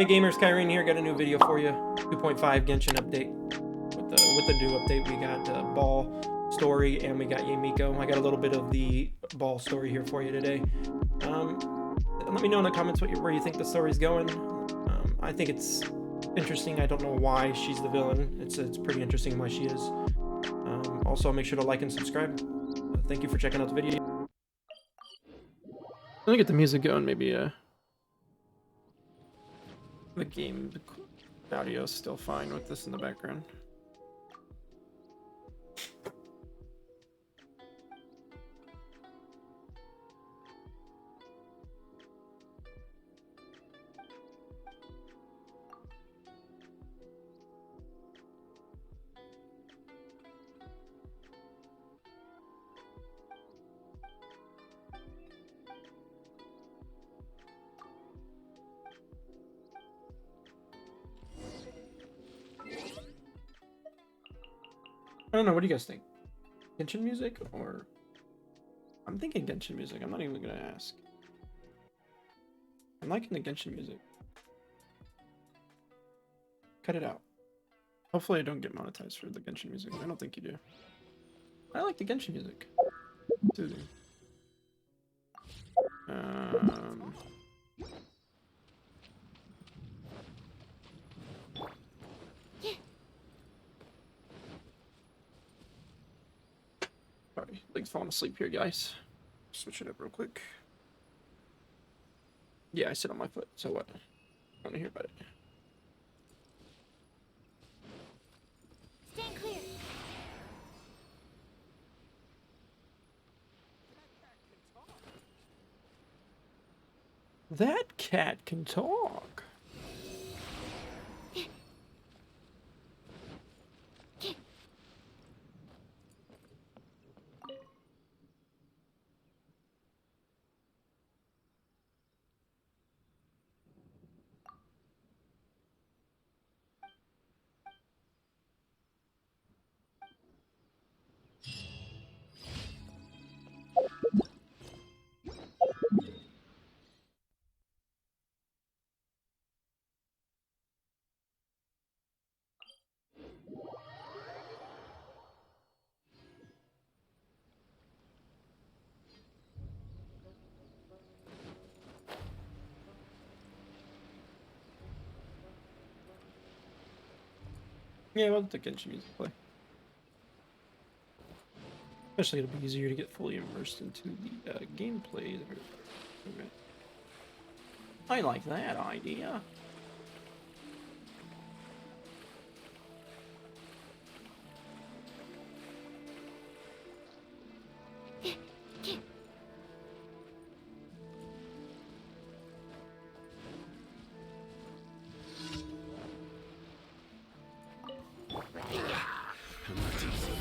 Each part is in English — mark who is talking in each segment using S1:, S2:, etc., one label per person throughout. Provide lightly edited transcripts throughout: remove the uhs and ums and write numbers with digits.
S1: Hey gamers, Kyrene here. Got a new video for you. 2.5 Genshin update. With the new update, we got Ball story and we got Yamiko. I got a little bit of the Ball story here for you today. Let me know in the comments where you think the story's going. I think it's interesting. I don't know why she's the villain. It's pretty interesting why she is. Also, make sure to like and subscribe. Thank you for checking out the video. Let me get the music going. Maybe the game audio is still fine with this in the background. I don't know, what do you guys think? Genshin music or... I'm thinking Genshin music, I'm not even gonna ask. I'm liking the Genshin music. Cut it out. Hopefully I don't get monetized for the Genshin music. I don't think you do. I like the Genshin music. Soothing. Sorry, legs falling asleep here, guys. Switch it up real quick. Yeah, I sit on my foot, so what? I want to hear about it.
S2: Stand clear.
S1: That cat can talk. Yeah, we'll let the Genshin music play. Especially it'll be easier to get fully immersed into the gameplay there. Okay. I like that idea.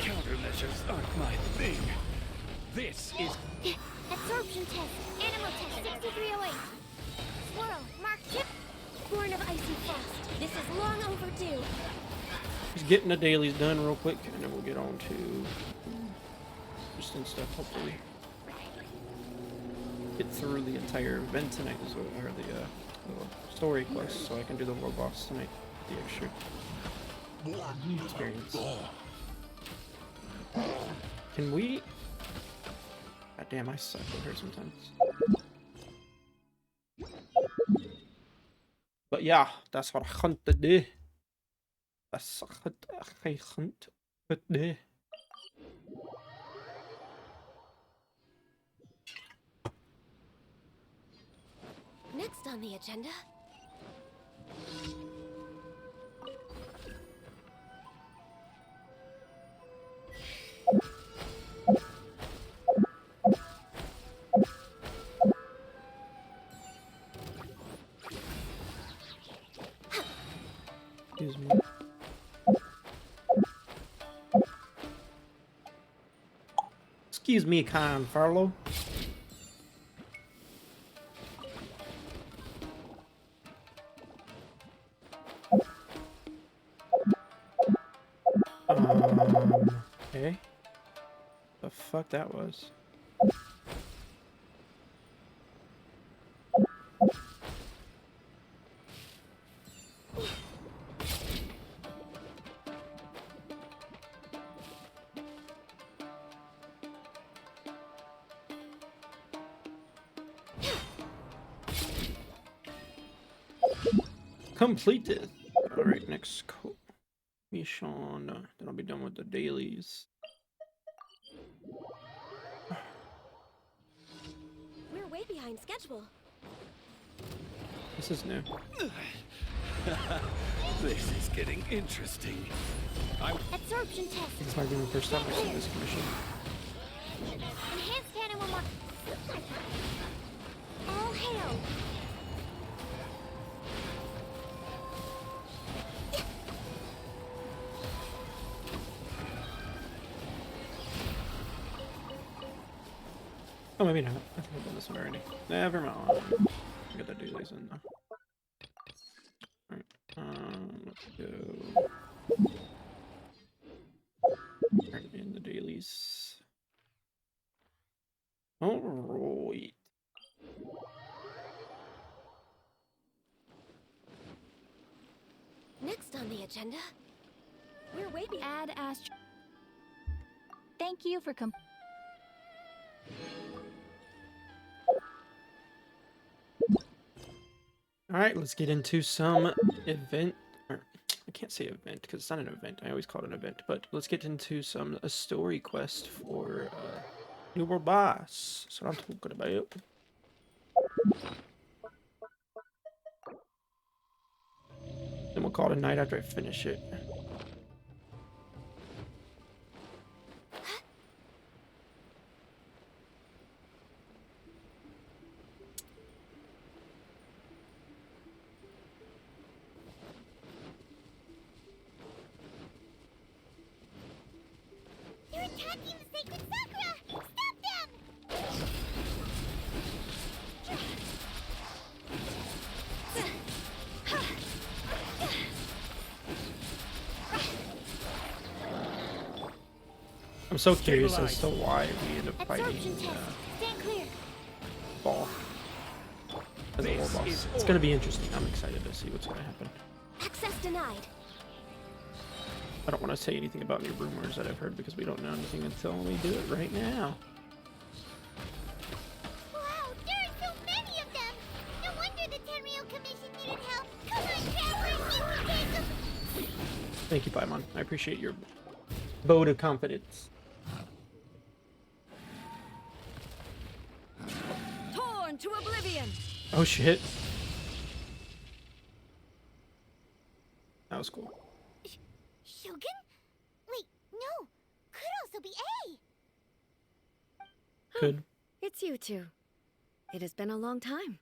S3: Countermeasures aren't my thing. This is
S2: Absorption test. Animal test 6308. Swirl. Mark 2. Born of icy frost. This is long overdue.
S1: Just getting the dailies done real quick, and then we'll get on to interesting stuff, hopefully. Get through the entire event tonight, or the story quest, so I can do the world boss tonight. The extra experience. Can we... God damn, I suck with her sometimes. But yeah, that's what I hunt to do. That's what I hunt to do.
S2: Next on the agenda.
S1: Excuse me. Excuse me, Con Farlow. Okay. The fuck that was? completed. All right, next mission. Then I'll be done with the dailies.
S2: We're way behind schedule.
S1: This is new.
S3: This is getting interesting.
S2: Absorption test.
S1: This might be my first time I've seen this commission.
S2: Enhanced animal mark. All hail.
S1: Oh, maybe not. I think I've done this one already. Never mind. Get the dailies in though. Alright, let's go. Turn in the dailies. Alright.
S2: Next on the agenda, we're way behind. Add Astro. Thank you for
S1: Alright, let's get into some event. Or, I can't say event because it's not an event. I always call it an event. But let's get into a story quest for New World Boss. That's what I'm talking about. Then we'll call it a night after I finish it.
S2: They're attacking the sacred Sakura! Stop them!
S1: I'm so curious as to why we end up fighting
S2: Absorption test. Stand clear.
S1: Ball as a world boss. It's gonna be interesting. I'm excited to see what's gonna happen.
S2: Access denied.
S1: I don't want to say anything about any rumors that I've heard because we don't know anything until we do it right now.
S2: Wow, there are so many of them! No wonder the Tenryou Commission needed help! Come on, travelers, you can take them!
S1: Thank you, Paimon. I appreciate your vote of confidence.
S2: Torn to oblivion!
S1: Oh shit. That was cool.
S2: Shogun? Wait, no! Could also be A!
S1: Good.
S4: It's you two. It has been a long time.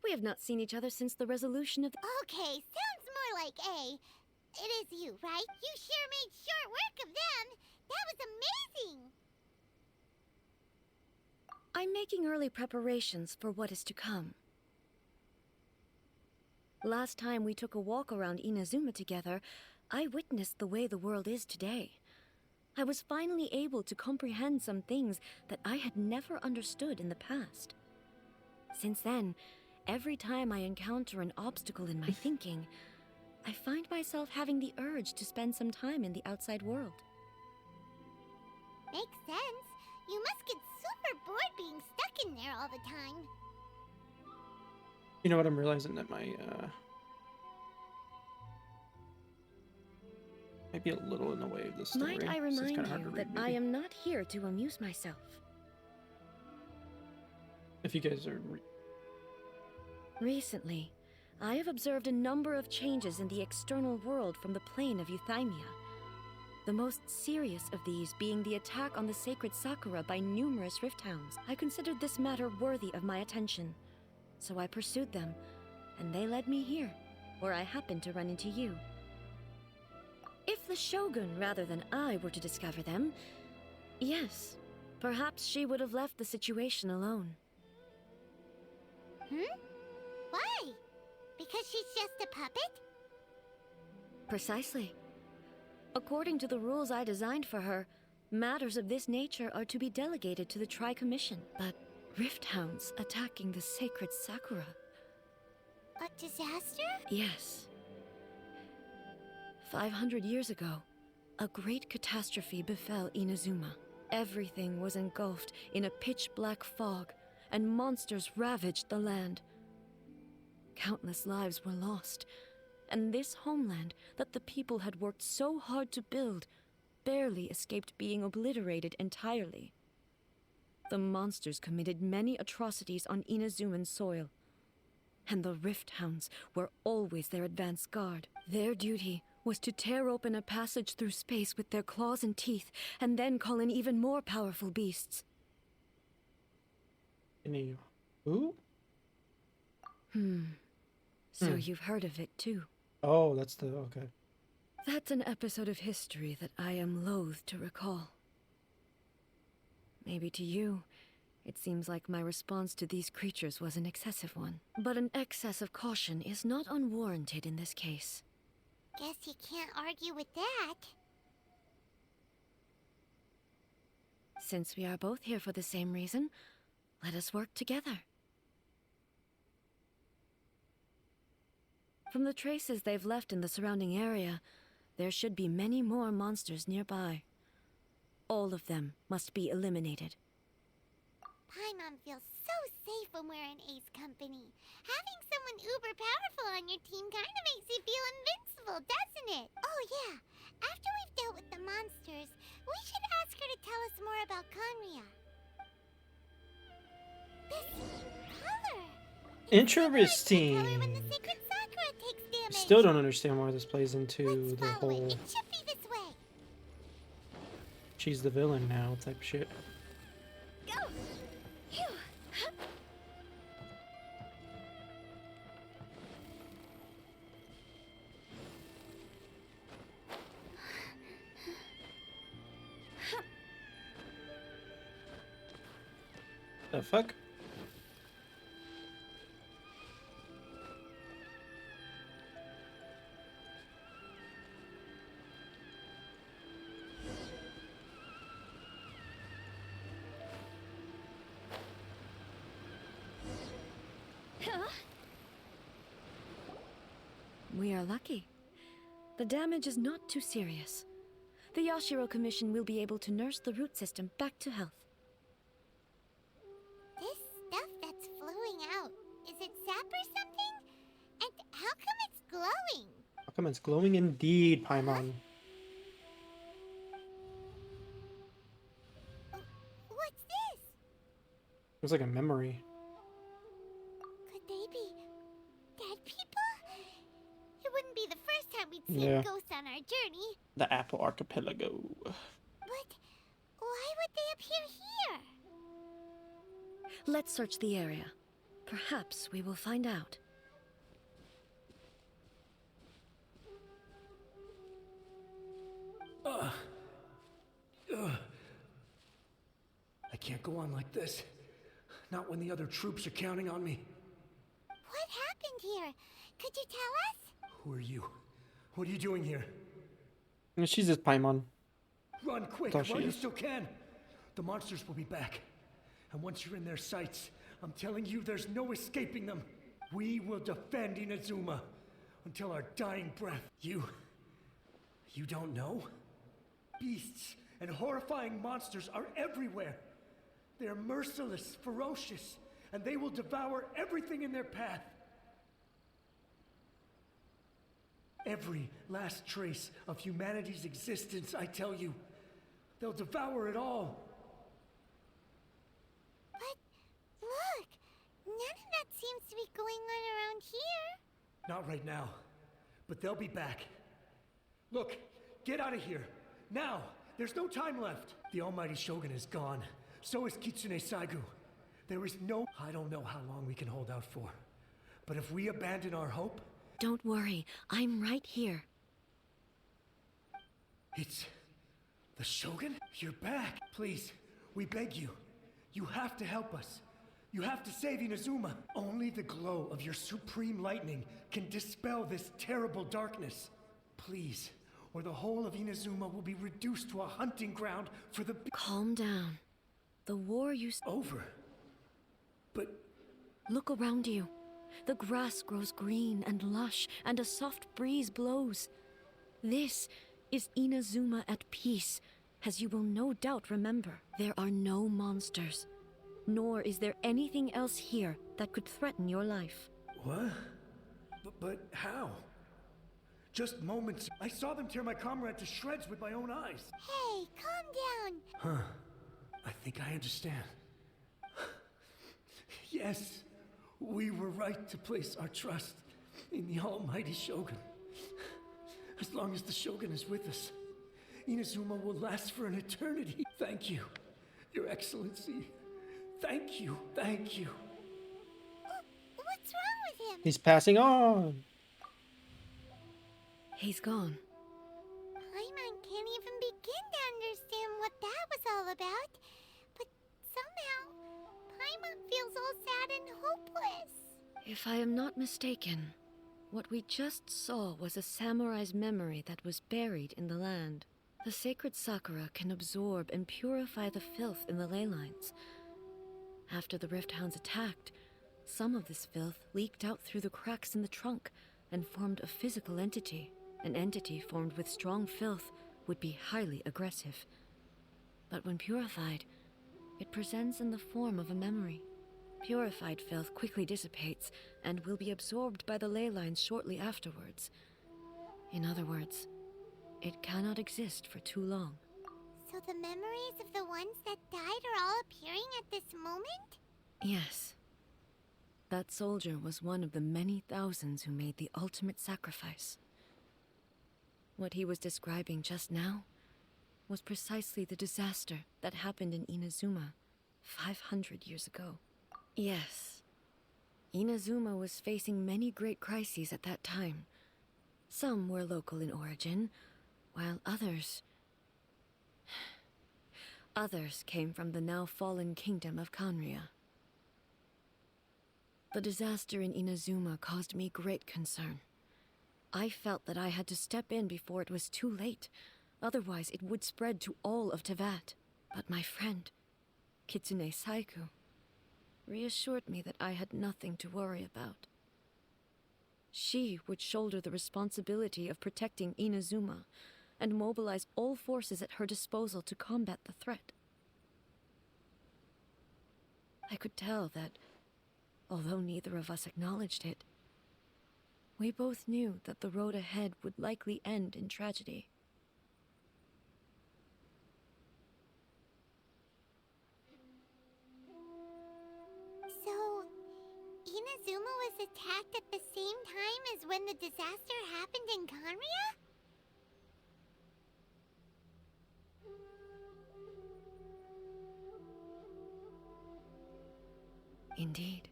S4: We have not seen each other since the resolution of the—
S2: Okay, sounds more like A. It is you, right? You sure made short work of them! That was amazing!
S4: I'm making early preparations for what is to come. Last time we took a walk around Inazuma together, I witnessed the way the world is today. I was finally able to comprehend some things that I had never understood in the past. Since then, every time I encounter an obstacle in my thinking, I find myself having the urge to spend some time in the outside world.
S2: Makes sense. You must get super bored being stuck in there all the time.
S1: You know what? I'm realizing that my might be a little in the way of this story.
S4: Might I
S1: so it's
S4: remind
S1: kinda hard to
S4: you
S1: read,
S4: that I
S1: maybe.
S4: am not here to amuse myself.
S1: If you guys are
S4: Recently, I have observed a number of changes in the external world from the plane of Euthymia. The most serious of these being the attack on the sacred Sakura by numerous rift hounds. I considered this matter worthy of my attention, so I pursued them, and they led me here, where I happened to run into you. If the Shogun rather than I were to discover them, yes, perhaps she would have left the situation alone.
S2: Why? Because she's just a puppet?
S4: Precisely. According to the rules I designed for her, matters of this nature are to be delegated to the Tri-Commission. But rift hounds attacking the sacred Sakura?
S2: A disaster?
S4: Yes. 500 years ago, a great catastrophe befell Inazuma. Everything was engulfed in a pitch-black fog, and monsters ravaged the land. Countless lives were lost, And this homeland that the people had worked so hard to build barely escaped being obliterated entirely. The monsters committed many atrocities on Inazuman soil, and the Rift Hounds were always their advance guard. Their duty was to tear open a passage through space with their claws and teeth, and then call in even more powerful beasts.
S1: Any who?
S4: So you've heard of it too.
S1: Oh, that's the okay.
S4: That's an episode of history that I am loath to recall. Maybe to you, it seems like my response to these creatures was an excessive one. But an excess of caution is not unwarranted in this case.
S2: Guess you can't argue with that.
S4: Since we are both here for the same reason, let us work together. From the traces they've left in the surrounding area, there should be many more monsters nearby. All of them must be eliminated.
S2: Paimon feels so safe when we're in Ace Company. Having someone uber powerful on your team kind of makes you feel invincible, doesn't it? Oh yeah, after we've dealt with the monsters, we should ask her to tell us more about Conria. This color!
S1: Interesting.
S2: Color when the sacred Sakura takes damage.
S1: Still don't understand why this plays into
S2: Let's
S1: the
S2: follow
S1: whole
S2: it. It should be this way.
S1: she's the villain now type shit.
S2: Go! Phew.
S1: The fuck?
S4: We are lucky. The damage is not too serious. The Yashiro Commission will be able to nurse the root system back to health.
S2: This stuff that's flowing out, is it sap or something? And how come it's glowing?
S1: How come it's glowing indeed, Paimon?
S2: What's this?
S1: It's like a memory.
S2: Could they be dead people? It wouldn't be the first time we'd seen
S1: Yeah.
S2: ghosts on our journey.
S1: The Apple Archipelago.
S2: But why would they appear here?
S4: Let's search the area. Perhaps we will find out.
S5: I can't go on like this. Not when the other troops are counting on me.
S2: What happened here? Could you tell us?
S5: Who are you? What are you doing here?
S1: And she's just Paimon.
S5: Run quick
S1: Thought she
S5: while you
S1: is.
S5: still can. The monsters will be back. And once you're in their sights, I'm telling you there's no escaping them. We will defend Inazuma until our dying breath. You don't know? Beasts and horrifying monsters are everywhere. They're merciless, ferocious, and they will devour everything in their path. Every last trace of humanity's existence, I tell you. They'll devour it all.
S2: But look, none of that seems to be going on around here.
S5: Not right now, but they'll be back. Look, get out of here. Now! There's no time left. The almighty Shogun is gone. So is Kitsune Saigu. There is no... I don't know how long we can hold out for. But if we abandon our hope...
S4: Don't worry, I'm right here.
S5: It's... the Shogun? You're back. Please, we beg you. You have to help us. You have to save Inazuma. Only the glow of your supreme lightning can dispel this terrible darkness. Please, or the whole of Inazuma will be reduced to a hunting ground for the...
S4: Calm down. The war you...
S5: Over. But...
S4: Look around you. The grass grows green and lush, and a soft breeze blows. This is Inazuma at peace, as you will no doubt remember. There are no monsters, nor is there anything else here that could threaten your life.
S5: What? But how? Just moments. I saw them tear my comrade to shreds with my own eyes.
S2: Hey, calm down.
S5: Huh. I think I understand. Yes, we were right to place our trust in the almighty Shogun. As long as the Shogun is with us, Inazuma will last for an eternity. Thank you, Your Excellency. Thank you, thank you.
S2: What's wrong with him?
S1: He's passing on.
S4: He's gone.
S2: Paimon can't even begin to understand what that was all about. But somehow, Paimon feels all sad and hopeless.
S4: If I am not mistaken, what we just saw was a samurai's memory that was buried in the land. The sacred Sakura can absorb and purify the filth in the ley lines. After the Rift Hounds attacked, some of this filth leaked out through the cracks in the trunk and formed a physical entity. An entity formed with strong filth would be highly aggressive. But when purified, it presents in the form of a memory. Purified filth quickly dissipates and will be absorbed by the ley lines shortly afterwards. In other words, it cannot exist for too long.
S2: So the memories of the ones that died are all appearing at this moment?
S4: Yes. That soldier was one of the many thousands who made the ultimate sacrifice. What he was describing just now was precisely the disaster that happened in Inazuma 500 years ago. Yes, Inazuma was facing many great crises at that time. Some were local in origin, while others came from the now fallen kingdom of Kanria. The disaster in Inazuma caused me great concern. I felt that I had to step in before it was too late, otherwise it would spread to all of Teyvat. But my friend, Kitsune Saiku, reassured me that I had nothing to worry about. She would shoulder the responsibility of protecting Inazuma and mobilize all forces at her disposal to combat the threat. I could tell that, although neither of us acknowledged it, we both knew that the road ahead would likely end in tragedy.
S2: So, Inazuma was attacked at the same time as when the disaster happened in Kanria?
S4: Indeed.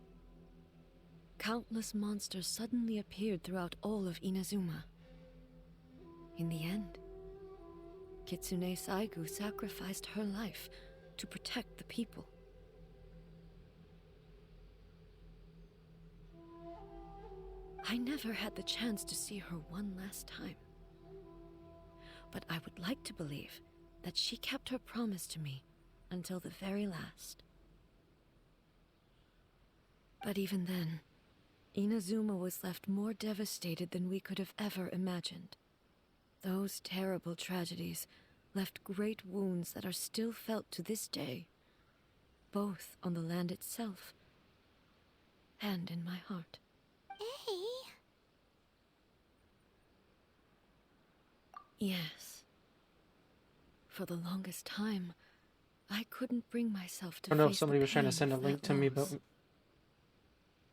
S4: Countless monsters suddenly appeared throughout all of Inazuma. In the end, Kitsune Saigu sacrificed her life to protect the people. I never had the chance to see her one last time. But I would like to believe that she kept her promise to me until the very last. But even then, Inazuma was left more devastated than we could have ever imagined. Those terrible tragedies left great wounds that are still felt to this day, both on the land itself and in my heart.
S2: Hey.
S4: Yes. For the longest time, I couldn't bring myself to
S1: I don't know if
S4: face
S1: somebody
S4: the
S1: was trying to
S4: pain
S1: send a
S4: of
S1: link
S4: that
S1: to me,
S4: loss.
S1: but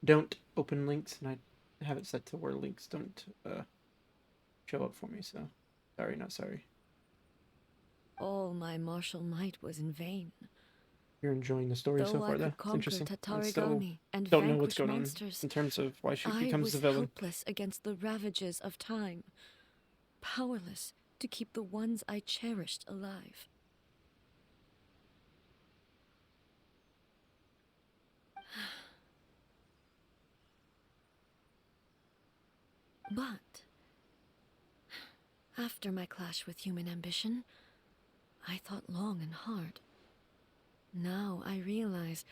S1: don't open links, and I have it set to where links don't show up for me, so sorry, not sorry.
S4: All my martial might was in vain.
S1: You're enjoying the story
S4: Though
S1: so
S4: I
S1: far, though.
S4: could
S1: It's
S4: conquer
S1: interesting. I still
S4: Tatarigami and
S1: don't know what's
S4: vanquish
S1: going on
S4: monsters,
S1: in terms of why she
S4: I
S1: becomes
S4: was
S1: the villain.
S4: helpless against the ravages of time, powerless to keep the ones I cherished alive. But after my clash with human ambition, I thought long and hard. Now I realize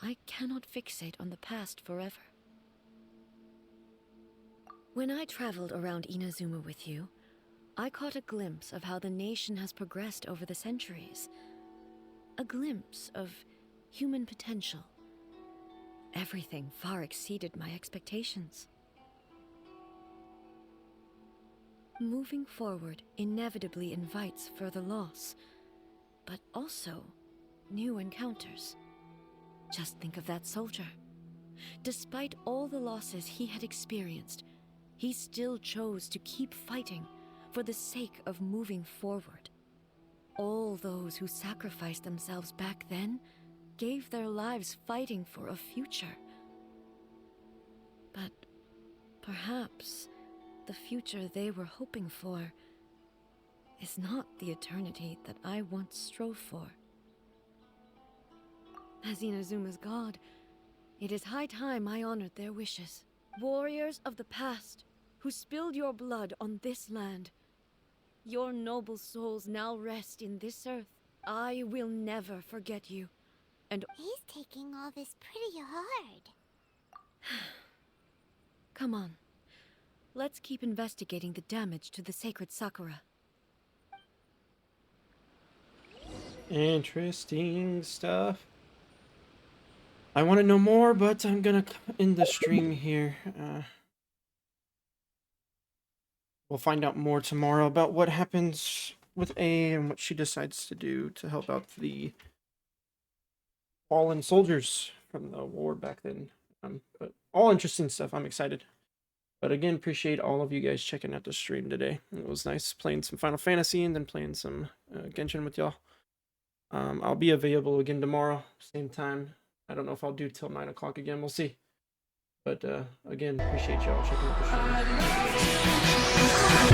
S4: I cannot fixate on the past forever. When I traveled around Inazuma with you, I caught a glimpse of how the nation has progressed over the centuries. A glimpse of human potential. Everything far exceeded my expectations. Moving forward inevitably invites further loss, but also new encounters. Just think of that soldier. Despite all the losses he had experienced, he still chose to keep fighting for the sake of moving forward. All those who sacrificed themselves back then gave their lives fighting for a future. But perhaps the future they were hoping for is not the eternity that I once strove for. As Inazuma's god, it is high time I honored their wishes. Warriors of the past, who spilled your blood on this land, your noble souls now rest in this earth. I will never forget you, and
S2: He's taking all this pretty hard.
S4: come on. Let's keep investigating the damage to the sacred Sakura.
S1: Interesting stuff. I want to know more, but I'm gonna end the stream here. We'll find out more tomorrow about what happens with A and what she decides to do to help out the fallen soldiers from the war back then. But all interesting stuff. I'm excited. But again, appreciate all of you guys checking out the stream today. It was nice playing some Final Fantasy and then playing some Genshin with y'all. I'll be available again tomorrow, same time. I don't know if I'll do till 9 o'clock again. We'll see. But again, appreciate y'all checking out the stream.